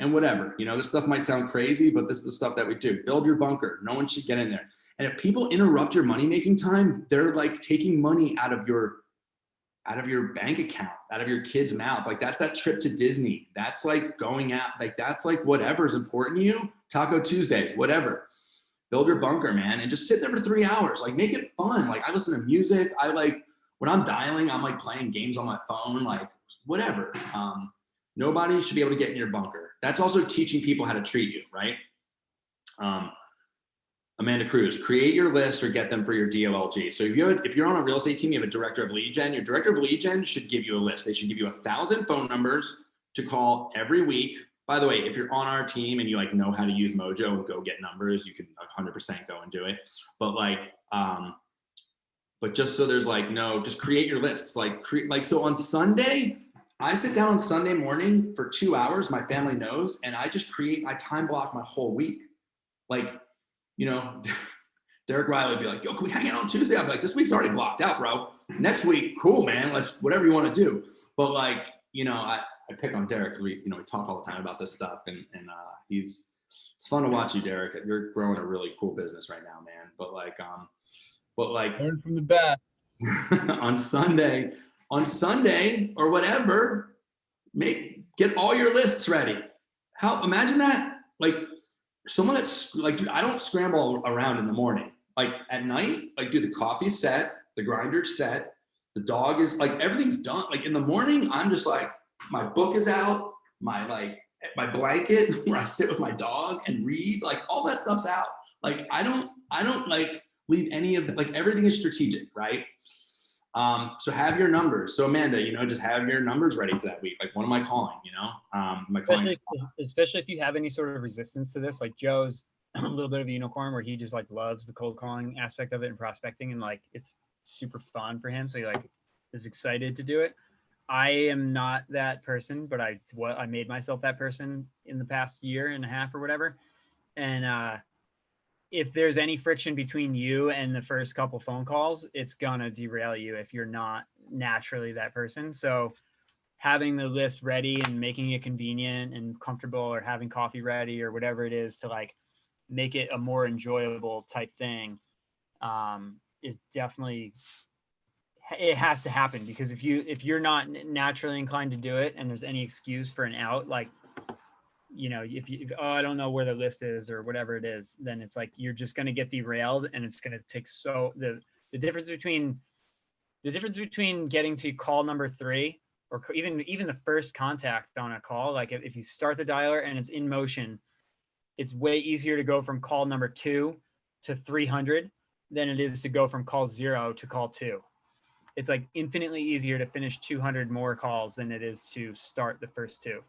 and whatever. This stuff might sound crazy, but this is the stuff that we do. Build your bunker. No one should get in there. And if people interrupt your money-making time, they're like taking money out of your bank account, out of your kid's mouth. Like that's that trip to Disney. That's like going out, like that's like whatever's important to you. Taco Tuesday, whatever. Build your bunker, man, and just sit there for 3 hours. Like make it fun. Like I listen to music. I like when I'm dialing, I'm like playing games on my phone, like whatever. Nobody should be able to get in your bunker. That's also teaching people how to treat you, right? Amanda Cruz, create your list or get them for your DOLG. So if you're on a real estate team, you have a director of lead gen. Your director of lead gen should give you a list. They should give you 1,000 phone numbers to call every week. By the way, if you're on our team and you like know how to use Mojo and go get numbers, you can 100% go and do it. But but just so there's like, no, just create your lists. So on Sunday, I sit down on Sunday morning for 2 hours, my family knows, and I just I time block my whole week. Like, Derek Riley would be like, yo, can we hang out on Tuesday? I'd be like, this week's already blocked out, bro. Next week, cool, man. Let's, whatever you want to do. But like, I pick on Derek because we talk all the time about this stuff. And it's fun to watch you, Derek. You're growing a really cool business right now, man. But like, learn from the best. on Sunday or whatever, get all your lists ready. Imagine that. Like, someone that's like, dude, I don't scramble around in the morning. Like at night, like, dude, the coffee's set, the grinder's set, the dog is like, everything's done. Like in the morning, I'm just like, my book is out, my blanket where I sit with my dog and read, like all that stuff's out. Like I don't like leave any of like everything is strategic, right? So have your numbers. So Amanda, just have your numbers ready for that week. Like, what am I calling? Especially if you have any sort of resistance to this, like Joe's a little bit of a unicorn where he just like loves the cold calling aspect of it and prospecting, and like it's super fun for him. So he like is excited to do it. I am not that person, but I made myself that person in the past year and a half or whatever. And if there's any friction between you and the first couple phone calls, it's gonna derail you if you're not naturally that person. So having the list ready and making it convenient and comfortable, or having coffee ready or whatever it is to like make it a more enjoyable type thing, is definitely, it has to happen. Because if you're not naturally inclined to do it and there's any excuse for an out, like, if I don't know where the list is or whatever it is, then it's like you're just going to get derailed, and it's going to take the difference between getting to call number 3 or even the first contact on a call. Like if you start the dialer and it's in motion, it's way easier to go from call number 2 to 300 than it is to go from call 0 to call 2. It's like infinitely easier to finish 200 more calls than it is to start the first 2.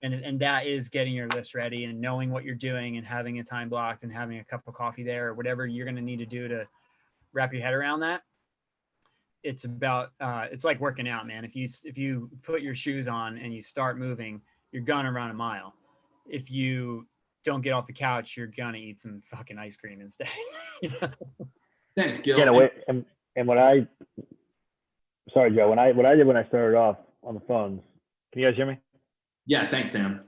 And that is getting your list ready and knowing what you're doing and having a time blocked and having a cup of coffee there or whatever you're going to need to do to wrap your head around that. It's about, it's like working out, man. If you put your shoes on and you start moving, you're going to run a mile. If you don't get off the couch, you're going to eat some fucking ice cream instead. Thanks, Gil. Yeah, and sorry, Joe, what I did when I started off on the phones, can you guys hear me? Yeah, thanks, Sam.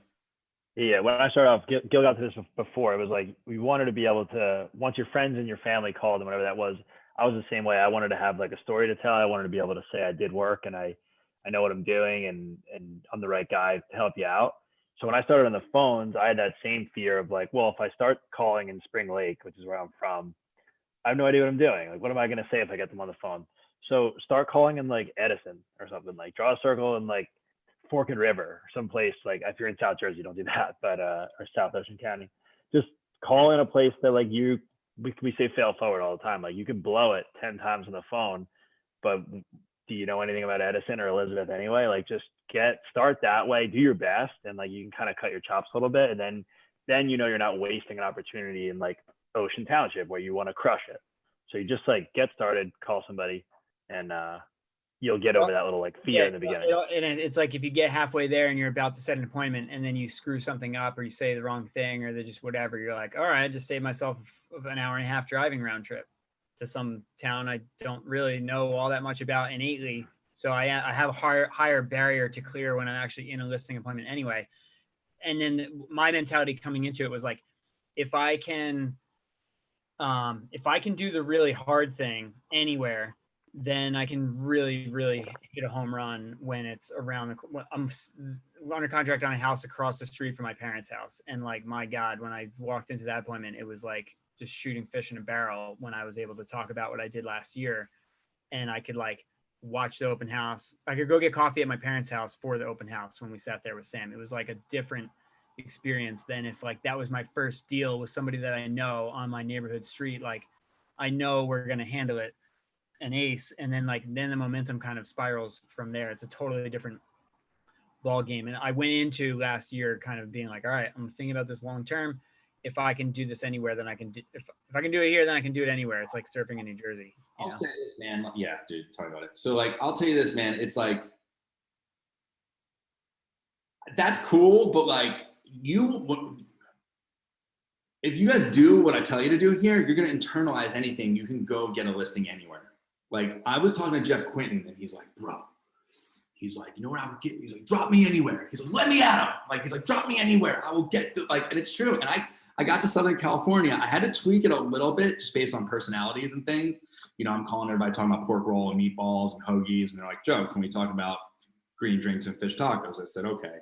Yeah, when I started off, Gil got to this before. It was like we wanted to be able to, once your friends and your family called and whatever that was, I was the same way. I wanted to have like a story to tell. I wanted to be able to say I did work and I know what I'm doing and I'm the right guy to help you out. So when I started on the phones, I had that same fear of like, well, if I start calling in Spring Lake, which is where I'm from, I have no idea what I'm doing. Like, what am I going to say if I get them on the phone? So start calling in like Edison or something, like draw a circle in like Forked River or someplace, like if you're in South Jersey, don't do that, but or South Ocean County, just call in a place that like we say fail forward all the time. Like you can blow it 10 times on the phone, but do you know anything about Edison or Elizabeth anyway? Like just start that way, do your best, and like you can kind of cut your chops a little bit, and then you're not wasting an opportunity in like Ocean Township where you want to crush it. So you just like get started, call somebody, and you'll get over that little like fear in the beginning. And it's like if you get halfway there and you're about to set an appointment and then you screw something up or you say the wrong thing or they just whatever, you're like, all right, I just saved myself an hour and a half driving round trip to some town I don't really know all that much about innately. So I have a higher barrier to clear when I'm actually in a listing appointment anyway. and then my mentality coming into it was like, if I can do the really hard thing anywhere, then I can really, really hit a home run when it's around I'm under contract on a house across the street from my parents' house. And like, my God, when I walked into that appointment, it was like just shooting fish in a barrel when I was able to talk about what I did last year. And I could like watch the open house. I could go get coffee at my parents' house for the open house when we sat there with Sam. It was like a different experience than if like that was my first deal with somebody that I know on my neighborhood street. Like, I know we're going to handle it an ace, and then the momentum kind of spirals from there. It's a totally different ball game. And I went into last year kind of being like, all right, I'm thinking about this long term. If I can do this anywhere, then I can do. If I can do it here, then I can do it anywhere. It's like surfing in New Jersey. I'll say this, man. Yeah, dude, tell me about it. So like, I'll tell you this, man. It's like, that's cool, but like, if you guys do what I tell you to do here, you're gonna internalize anything. You can go get a listing anywhere. Like, I was talking to Jeff Quinton, and he's like, bro, he's like, you know what I would get? He's like, drop me anywhere. He's like, let me at him. Like, he's like, drop me anywhere. I will get the, like, and it's true. And I got to Southern California. I had to tweak it a little bit just based on personalities and things. You know, I'm calling everybody talking about pork roll and meatballs and hoagies. And they're like, Joe, can we talk about green drinks and fish tacos? I said, okay.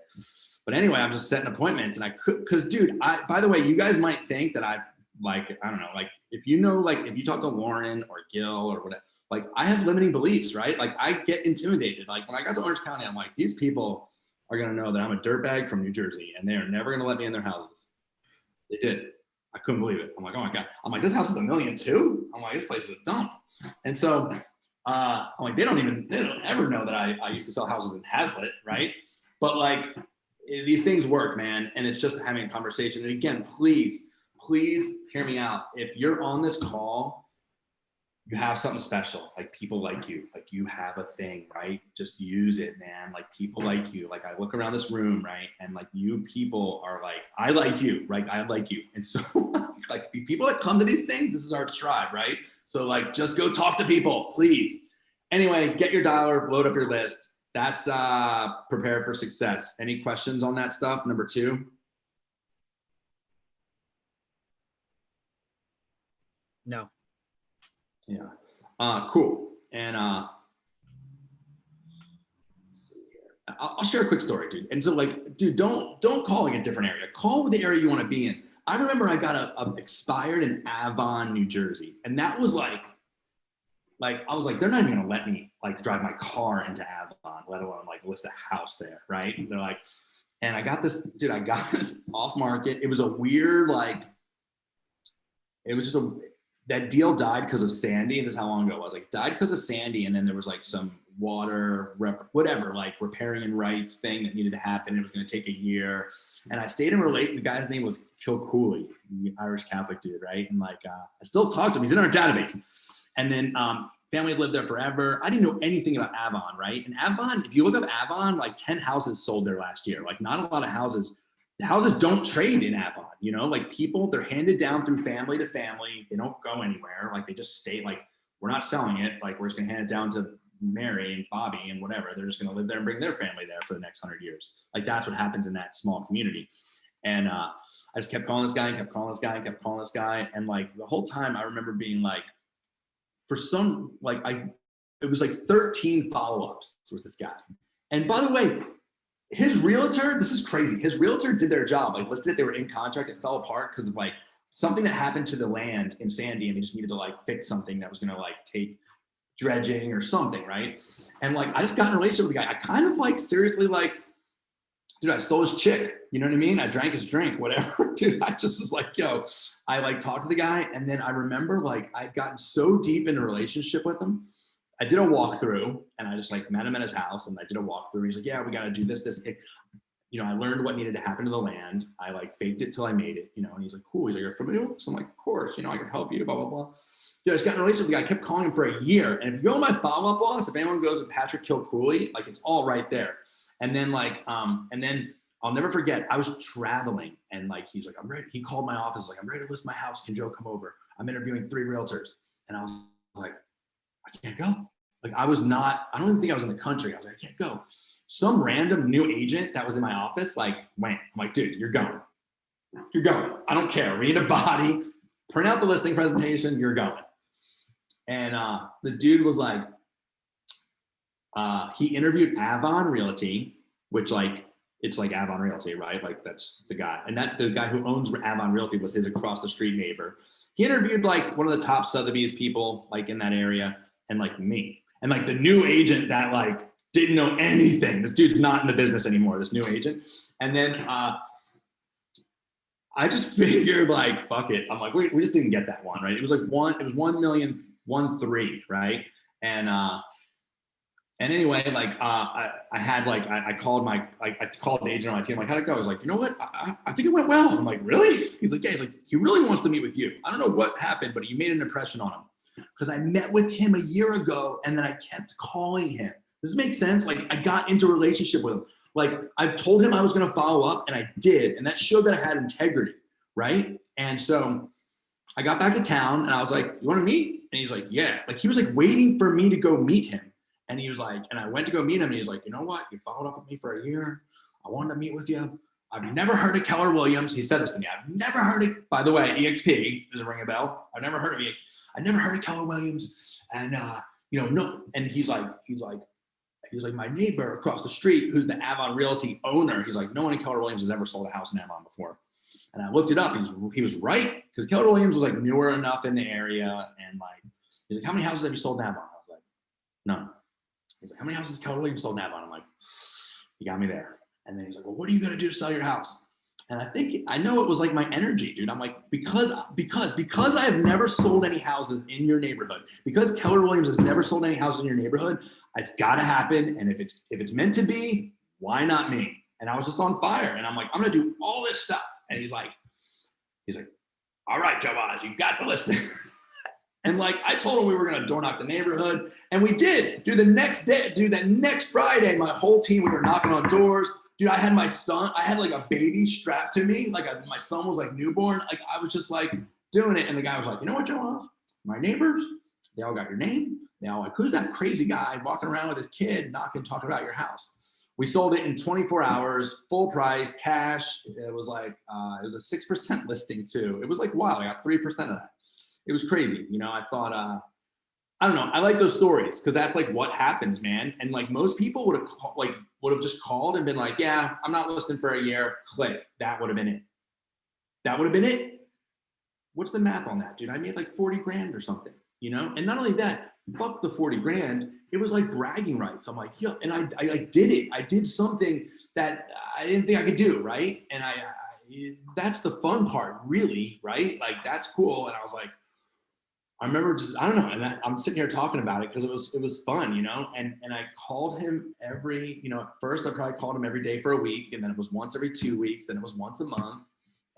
But anyway, I'm just setting appointments, and I could, cause dude, by the way, you guys might think that I've like, I don't know, like if you know, like if you talk to Lauren or Gil or whatever, like I have limiting beliefs, right? Like I get intimidated. Like when I got to Orange County, I'm like, these people are going to know that I'm a dirtbag from New Jersey, and they're never going to let me in their houses. They did. I couldn't believe it. I'm like, oh my God. I'm like, this house is $1 million too. I'm like, this place is a dump. And so I'm like, they don't ever know that I used to sell houses in Hazlitt, right? But like, these things work, man. And it's just having a conversation. And again, please hear me out. If you're on this call, you have something special. Like, people like you. Like, you have a thing, right? Just use it, man. Like, people like you. Like, I look around this room, right? And like, you people are like, I like you, right? I like you. And so like, the people that come to these things, this is our tribe, right? So like, just go talk to people, please. Anyway, get your dialer, load up your list. That's prepare for success. Any questions on that stuff? Number 2. No. Yeah. Cool. And I'll share a quick story, dude. And so like, dude, don't call like a different area. Call the area you want to be in. I remember I got a expired in Avon, New Jersey. And that was like, I was like, they're not even gonna let me like drive my car into Avon, let alone like list a house there, right? And they're like, and I got this off market. It was a weird, like, it was just that deal died because of Sandy. This is how long ago it was. Like, died because of Sandy, and then there was like some water whatever, like repairing rights thing that needed to happen. It was going to take a year, and I stayed in relate. The guy's name was Kilcooley, the Irish Catholic dude, right? And like, I still talk to him. He's in our database. And then family had lived there forever. I didn't know anything about Avon, right? And Avon, if you look up Avon, like 10 houses sold there last year. Like, not a lot of houses. The houses don't trade in Avon, you know, like people, they're handed down through family to family. They don't go anywhere. Like, they just stay, like, we're not selling it. Like, we're just gonna hand it down to Mary and Bobby and whatever. They're just gonna live there and bring their family there for the next 100 years. Like, that's what happens in that small community. And I just kept calling this guy and kept calling this guy and kept calling this guy. And like, the whole time I remember being like, for some, like, it was like 13 follow-ups with this guy. And by the way, his realtor, this is crazy. His realtor did their job, like listed it, they were in contract. It fell apart because of like something that happened to the land in Sandy, and they just needed to like fix something that was going to like take dredging or something, right? And like, I just got in a relationship with the guy. I kind of like seriously like, dude, I stole his chick. You know what I mean? I drank his drink, whatever. Dude, I just was like, yo, I like talked to the guy. And then I remember like, I'd gotten so deep in a relationship with him. I did a walkthrough, and I just like met him at his house, and I did a walkthrough. He's like, yeah, we got to do this. You know, I learned what needed to happen to the land. I like faked it till I made it, you know, and he's like, cool. He's like, you're familiar with this? I'm like, of course, you know, I can help you, blah, blah, blah. Dude, I just got in a relationship with the guy. I kept calling him for a year. And if you go on my follow-up boss, if anyone goes with Patrick Kilcooley, like, it's all right there. And then like, and then I'll never forget, I was traveling, and like, he's like, I'm ready. He called my office, like, I'm ready to list my house. Can Joe come over? I'm interviewing 3 realtors. And I was like, I can't go. Like, I don't even think I was in the country. I was like, I can't go. some random new agent that was in my office, like, went. I'm like, dude, you're going. You're going. I don't care. Read a body, print out the listing presentation, you're going. And the dude was like, he interviewed Avon Realty, which like, it's like Avon Realty, right? Like that's the guy. And that the guy who owns Avon Realty was his across the street neighbor. He interviewed like one of the top Sotheby's people like in that area and like me. And like the new agent that like didn't know anything. This dude's not in the business anymore, this new agent. And then I just figured like, fuck it. I'm like, we just didn't get that one, right? It was like 1,000,013, right? And anyway, like I called the agent on my team. Like, how'd it go? I was like, you know what? I think it went well. I'm like, really? He's like, yeah. He's like, he really wants to meet with you. I don't know what happened, but you made an impression on him. Because I met with him a year ago and then I kept calling him. Does this make sense? Like I got into a relationship with him. Like I told him I was going to follow up and I did. And that showed that I had integrity, right? And so I got back to town and I was like, you want to meet? And he's like, yeah. Like he was like waiting for me to go meet him. And he was like, and I went to go meet him and he was like, you know what? You followed up with me for a year. I wanted to meet with you. I've never heard of Keller Williams. He said this to me. I've never heard of, by the way, EXP, does it ring a bell? I've never heard of EXP. I've never heard of Keller Williams. And, no. And he's like, my neighbor across the street, who's the Avon Realty owner. He's like, no one in Keller Williams has ever sold a house in Avon before. And I looked it up. He was right. Because Keller Williams was like newer enough in the area. And like, he's like, how many houses have you sold in Avon? I was like, none. He's like, how many houses has Keller Williams sold in Avon? I'm like, you got me there. And then he's like, well, what are you going to do to sell your house? And I know it was like my energy, dude. I'm like, because I have never sold any houses in your neighborhood, because Keller Williams has never sold any houses in your neighborhood, it's got to happen. And if it's meant to be, why not me? And I was just on fire. And I'm like, I'm going to do all this stuff. And he's like, all right, Joe Oz, you got the listing. And like, I told him we were going to door knock the neighborhood, and we did. Dude, that next Friday, my whole team, we were knocking on doors. Dude, I had my son, I had like a baby strapped to me. Like my son was like newborn. Like I was just like doing it. And the guy was like, you know what, Joe Oz? My neighbors, they all got your name. They all like, who's that crazy guy walking around with his kid knocking, talking about your house? We sold it in 24 hours, full price, cash. It was like, it was a 6% listing too. It was like, wow, I got 3% of that. It was crazy. You know, I thought, I don't know. I like those stories because that's like what happens, man. And like most people would have just called and been like, yeah, I'm not listing for a year. Click. That would have been it. That would have been it. What's the math on that, dude? I made like 40 grand or something, you know? And not only that, fuck the 40 grand. It was like bragging rights. I'm like, yo, and I like did it. I did something that I didn't think I could do, right? And that's the fun part, really, right? Like that's cool. And I was like, I remember I don't know, and I'm sitting here talking about it because it was fun, you know, and I called him at first I probably called him every day for a week, and then it was once every 2 weeks, then it was once a month,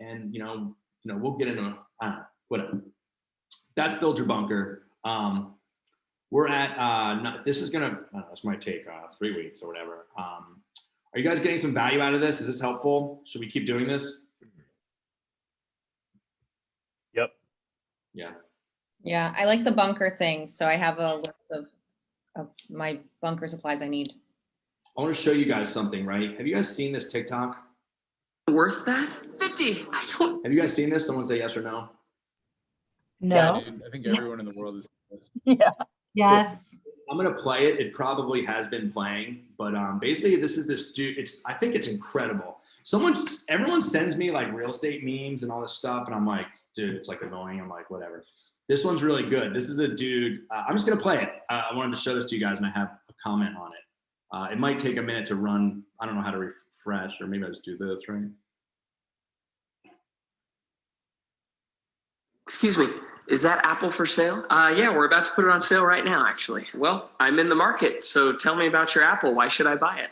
and you know, we'll get into whatever. That's Build Your Bunker. We're at this might take 3 weeks or whatever. Are you guys getting some value out of this? Is this helpful? Should we keep doing this? Yep. Yeah. Yeah, I like the bunker thing. So I have a list of my bunker supplies I need. I want to show you guys something, right? Have you guys seen this TikTok? Worth that? 50. I don't. Have you guys seen this? Someone say yes or no. No. I think everyone in the world is. Yeah. Yes. I'm gonna play it. It probably has been playing, but basically this is this dude. I think it's incredible. Everyone sends me like real estate memes and all this stuff, and I'm like, dude, it's like annoying. I'm like, whatever. This one's really good. This is a dude. I'm just gonna play it. I wanted to show this to you guys, and I have a comment on it. It might take a minute to run. I don't know how to refresh, or maybe I just do this, right? Excuse me. Is that apple for sale? Yeah, we're about to put it on sale right now, actually. Well, I'm in the market, so tell me about your apple. Why should I buy it?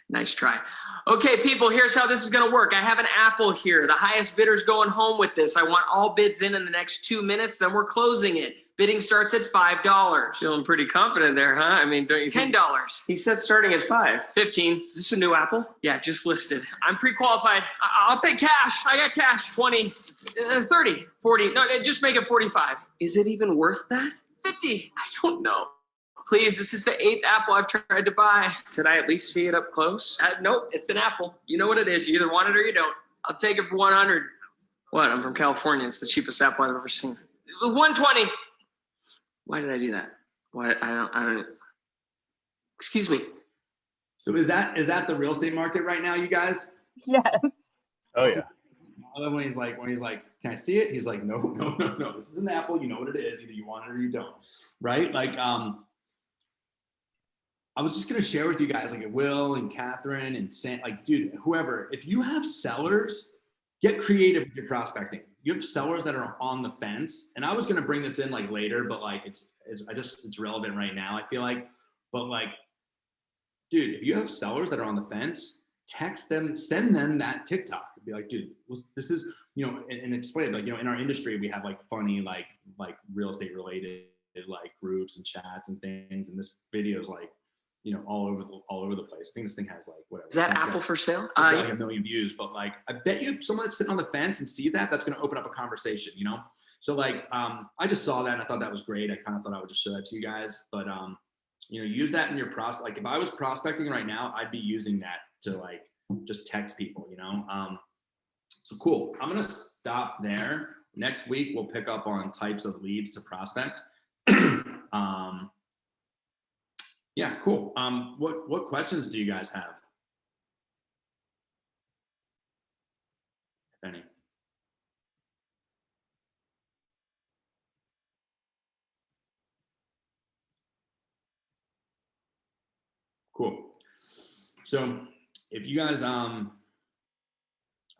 Nice try. Okay, people, here's how this is going to work. I have an apple here. The highest bidder's going home with this. I want all bids in the next 2 minutes, then we're closing it. Bidding starts at $5. Feeling pretty confident there, huh? I mean, don't you think? $10. He said starting at 5. 15. Is this a new apple? Yeah, just listed. I'm pre-qualified. I'll pay cash. I got cash. 20, 30, 40. No, just make it 45. Is it even worth that? 50. I don't know. Please, this is the 8th apple I've tried to buy. Could I at least see it up close? Nope, it's an apple. You know what it is. You either want it or you don't. I'll take it for 100. What? I'm from California. It's the cheapest apple I've ever seen. It was 120. Why did I do that? Why? I don't. Excuse me. So is that the real estate market right now, you guys? Yes. Oh yeah. I love when he's like, can I see it? He's like, no. This is an apple. You know what it is. Either you want it or you don't. Right? Like, I was just gonna share with you guys, like Will and Catherine and Sam, like, dude, whoever, if you have sellers, get creative with your prospecting. You have sellers that are on the fence, and I was gonna bring this in like later, but like it's relevant right now, I feel like. But like, dude, if you have sellers that are on the fence, text them, send them that TikTok. Be like, dude, this is, and explain, like, in our industry, we have like funny, like real estate related like groups and chats and things, and this video is like, all over the place. I think this thing has like whatever. Is that apple for sale? It's got like 1 million views, but like, I bet you someone that's sitting on the fence and sees that's going to open up a conversation, So like, I just saw that and I thought that was great. I kind of thought I would just show that to you guys, but use that in your process. Like if I was prospecting right now, I'd be using that to like just text people, So cool. I'm going to stop there. Next week, we'll pick up on types of leads to prospect. Yeah, cool. What questions do you guys have? If any. Cool. So if you guys, I'm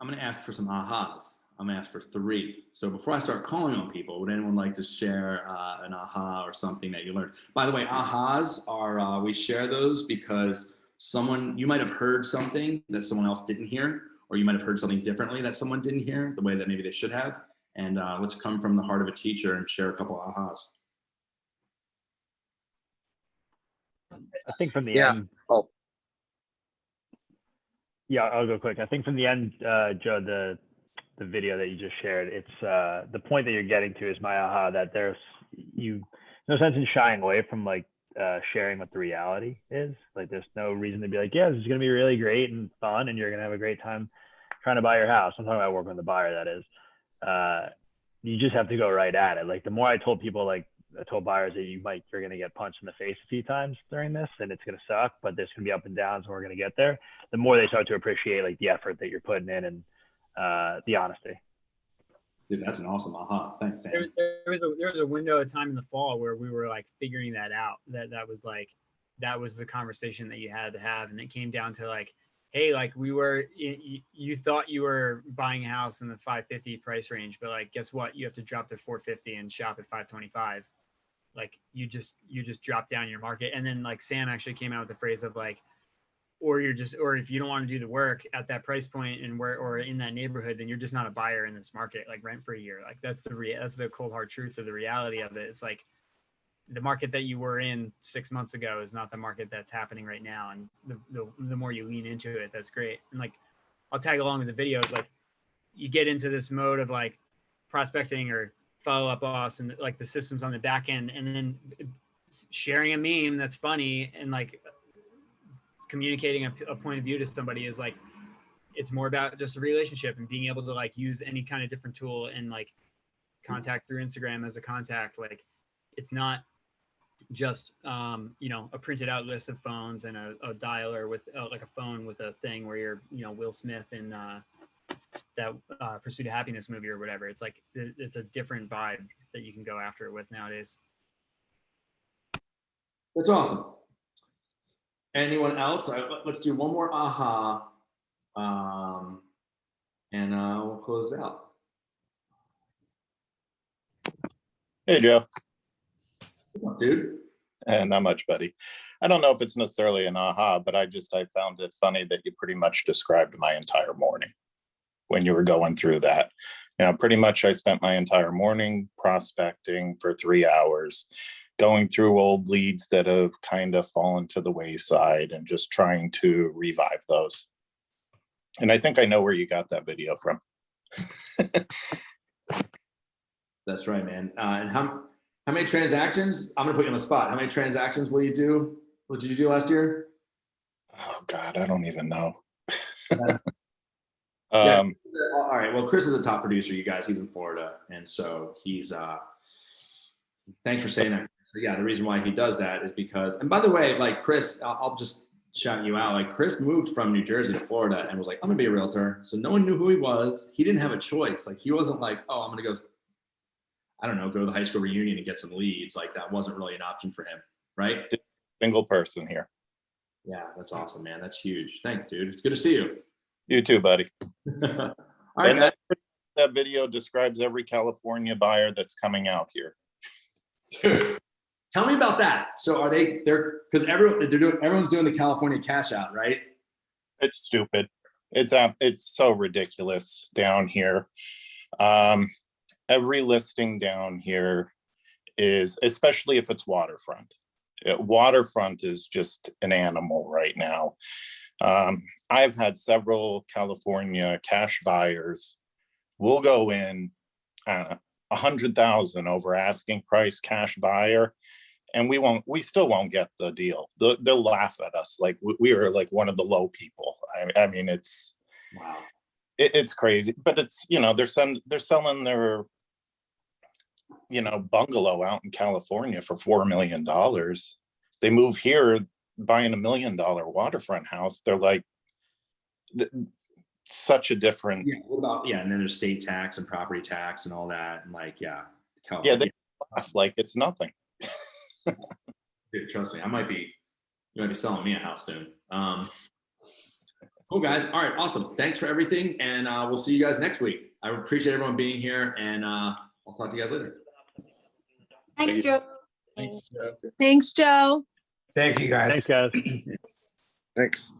going to ask for some ahas. I'm going to ask for 3. So before I start calling on people, would anyone like to share an aha or something that you learned? By the way, ahas are, we share those because you might have heard something that someone else didn't hear, or you might have heard something differently that someone didn't hear the way that maybe they should have. And let's come from the heart of a teacher and share a couple ahas. I think from the end. Oh. Yeah, I'll go quick. I think from the end, Joe, the video that you just shared, it's the point that you're getting to is my aha, that there's no sense in shying away from like sharing what the reality is. Like there's no reason to be like, yeah, this is gonna be really great and fun and you're gonna have a great time trying to buy your house. I'm talking about working with the buyer, that is. You just have to go right at it. Like the more I told people, like I told buyers that you're gonna get punched in the face a few times during this and it's gonna suck, but there's gonna be up and downs and we're gonna get there. The more they start to appreciate like the effort that you're putting in and the honesty. Dude, that's an awesome aha. Thanks, Sam. There was a window of time in the fall where we were like figuring that out. That was the conversation that you had to have, and it came down to like, hey, like you thought you were buying a house in the 550 price range, but like guess what? You have to drop to 450 and shop at 525. Like you just drop down your market, and then like Sam actually came out with the phrase of like, or if you don't want to do the work at that price point or in that neighborhood, then you're just not a buyer in this market, like rent for a year. Like that's the cold hard truth of the reality of it. It's like the market that you were in 6 months ago is not the market that's happening right now. And the more you lean into it, that's great. And like, I'll tag along with the videos, like you get into this mode of like prospecting or follow up boss and like the systems on the back end, and then sharing a meme that's funny and like communicating a point of view to somebody is like, it's more about just a relationship and being able to like use any kind of different tool and like contact through Instagram as a contact. Like it's not just, a printed out list of phones and a dialer with like a phone with a thing where you're, Will Smith in that Pursuit of Happiness movie or whatever. It's like, it's a different vibe that you can go after it with nowadays. That's awesome. Anyone else? Let's do one more aha, and we'll close it out. Hey, Joe. What's up, dude? Not much, buddy. I don't know if it's necessarily an aha, but I found it funny that you pretty much described my entire morning when you were going through that. Pretty much I spent my entire morning prospecting for 3 hours, going through old leads that have kind of fallen to the wayside and just trying to revive those. And I think I know where you got that video from. That's right, man. And How many transactions? I'm gonna put you on the spot. How many transactions will you do? What did you do last year? Oh God, I don't even know. Yeah. All right. Well, Chris is a top producer, you guys. He's in Florida, and so he's. Thanks for saying that. So yeah, the reason why he does that is because. And by the way, like Chris, I'll just shout you out. Like Chris moved from New Jersey to Florida and was like, "I'm gonna be a realtor." So no one knew who he was. He didn't have a choice. Like he wasn't like, "Oh, I'm gonna go." I don't know, go to the high school reunion and get some leads. Like that wasn't really an option for him, right? Single person here. Yeah, that's awesome, man. That's huge. Thanks, dude. It's good to see you. You too, buddy. All right, And guys. that video describes every California buyer that's coming out here. Dude, tell me about that. So are they're because everyone's doing the California cash out, right? It's stupid. It's so ridiculous down here. Every listing down here is, especially if it's waterfront. Waterfront is just an animal right now. I've had several California cash buyers will go in 100,000 over asking price cash buyer, and we still won't get the deal. They'll laugh at us like we are like one of the low people. I mean, it's wow. It's crazy, but it's, they're selling their bungalow out in California for $4 million. They move here buying $1 million waterfront house. They're like such a different. Yeah. What about and then there's state tax and property tax and all that, and like Yeah, they laugh like it's nothing. Dude, trust me, you might be selling me a house soon. Cool guys. All right, awesome. Thanks for everything, and we'll see you guys next week. I appreciate everyone being here, and I'll talk to you guys later. Thanks, Joe. Thanks, Joe. Thanks, Joe. Thank you, guys. Thanks, guys. Thanks.